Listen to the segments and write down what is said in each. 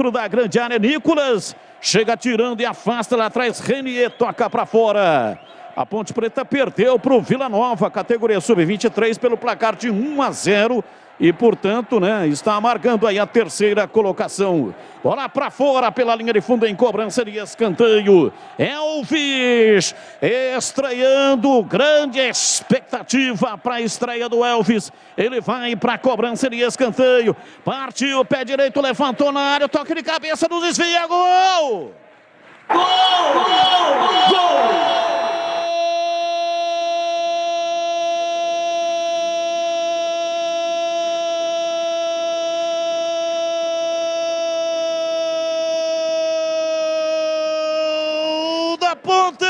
Da grande área, Nicolas chega tirando e afasta lá atrás, Renier toca para fora. A Ponte Preta perdeu para o Vila Nova, categoria sub-23, pelo placar de 1-0 e, portanto, né, está amargando aí a terceira colocação. Bola para fora pela linha de fundo em cobrança de escanteio. Elvis estreando, grande expectativa para a estreia do Elvis. Ele vai para a cobrança de escanteio. Partiu, pé direito, levantou na área, toque de cabeça, no desvio, gol! Gol! Gol! Gol! Ponte!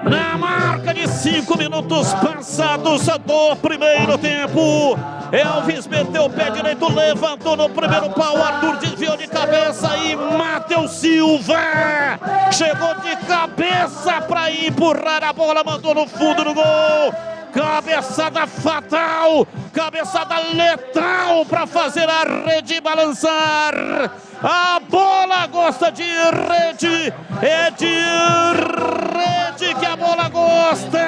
Na marca de 5 minutos passados do primeiro tempo, Elvis meteu o pé direito, levantou no primeiro pau, Arthur desviou de cabeça e Matheus Silva chegou de cabeça para empurrar a bola, mandou no fundo do gol. Cabeçada fatal, cabeçada letal para fazer a rede balançar. A bola gosta de rede, é de rede que a bola gosta.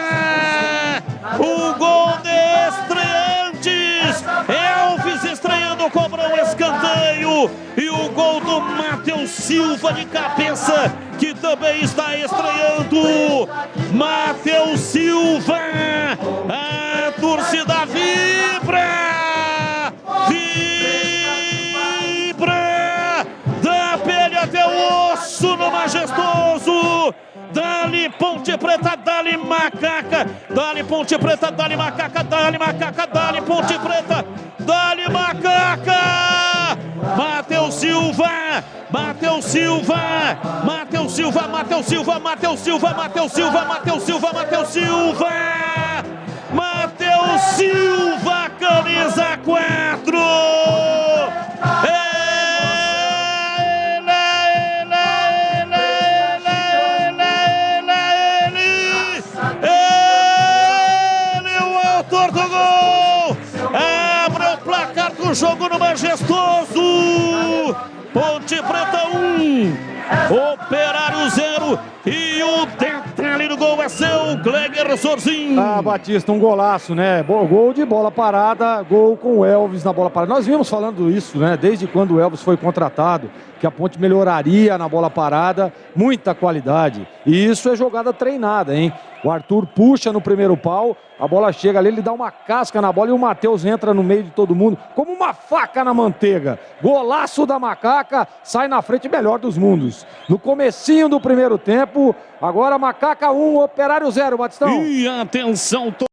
O gol de estreantes, Elvis estreando, cobrou um escanteio. E o gol do Matheus Silva de cabeça, que também está estreando. Matheus Silva, a torcida vibra, vibra, da pele até o osso no majestoso. Dali Ponte Preta, dali Macaca, dali Ponte Preta, dali Macaca, dali Macaca, dali Ponte Preta, dali Macaca. Matheus Silva, Matheus Silva, Matheus Silva, Matheus Silva, Matheus Silva, Matheus Silva, Matheus Silva, Matheus Silva, Matheus Silva, camisa 4. Ele, o autor do gol, abre o placar do jogo no majestoso. Ponte Preta 1, Operário 0, e o detalhe do gol é seu, Gleger Sorzinho. Ah, Batista, um golaço, né? Gol de bola parada, gol com o Elvis na bola parada. Nós vimos falando isso, né? Desde quando o Elvis foi contratado, que a Ponte melhoraria na bola parada, muita qualidade. E isso é jogada treinada, hein? O Arthur puxa no primeiro pau, a bola chega ali, ele dá uma casca na bola e o Matheus entra no meio de todo mundo, como uma faca na manteiga. Golaço da Macaca, sai na frente, melhor dos mundos. No comecinho do primeiro tempo, agora Macaca 1, Operário 0, Batistão. E atenção,